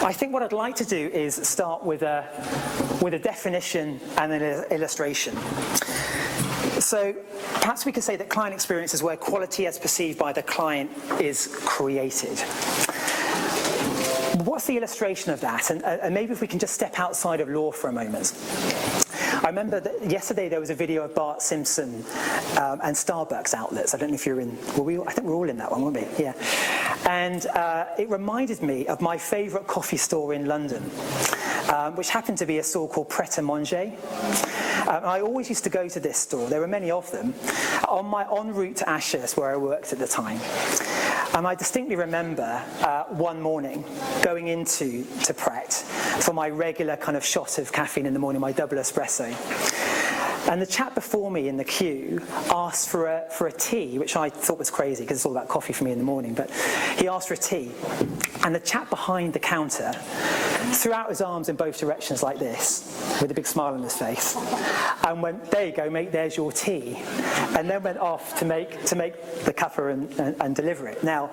I think what I'd like to do is start with a definition and an illustration. So perhaps we could say that client experience is where quality as perceived by the client is created. What's the illustration of that? And maybe if we can just step outside of law for a moment. I remember that yesterday there was a video of Bart Simpson and Starbucks outlets. I don't know if you're in, I think we're all in that one, weren't we? Yeah. And it reminded me of my favourite coffee store in London, which happened to be a store called Pret a Manger. I always used to go to this store. There were many of them on my en route to Ashurst, where I worked at the time. And I distinctly remember one morning going into Pret for my regular kind of shot of caffeine in the morning, my double espresso. And the chap before me in the queue asked for a tea, which I thought was crazy because it's all about coffee for me in the morning, but he asked for a tea. And the chap behind the counter threw out his arms in both directions like this, with a big smile on his face, and went, "There you go, mate, there's your tea," and then went off to make the cuppa and deliver it. Now,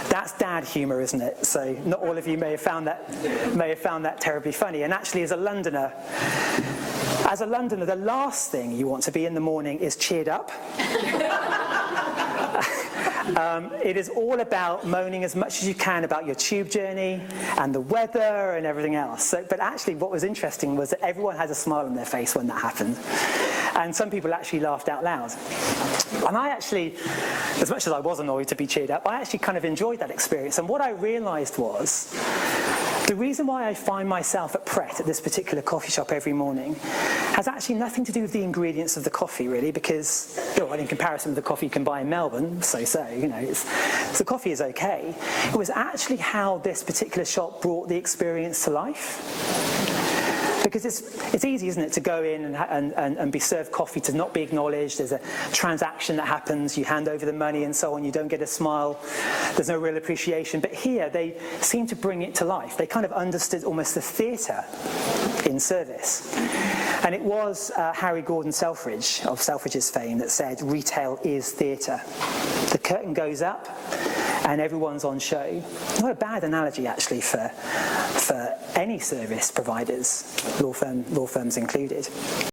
that's dad humour, isn't it? So not all of you may have found that terribly funny. And actually, as a Londoner, the last thing you want to be in the morning is cheered up. It is all about moaning as much as you can about your tube journey and the weather and everything else. But actually what was interesting was that everyone had a smile on their face when that happened. And some people actually laughed out loud. And I actually, as much as I was annoyed to be cheered up, I actually kind of enjoyed that experience. And what I realised was, the reason why I find myself at Pret, at this particular coffee shop every morning, has actually nothing to do with the ingredients of the coffee, really, because, in comparison with the coffee you can buy in Melbourne, so the coffee is okay. It was actually how this particular shop brought the experience to life. Because it's easy, isn't it, to go in and be served coffee, to not be acknowledged. There's a transaction that happens, you hand over the money and so on, you don't get a smile, there's no real appreciation. But here, they seem to bring it to life. They kind of understood almost the theatre in service. And it was Harry Gordon Selfridge, of Selfridge's fame, that said, "Retail is theatre." The curtain goes up, and everyone's on show. Not a bad analogy, actually, for any service providers, law firms included.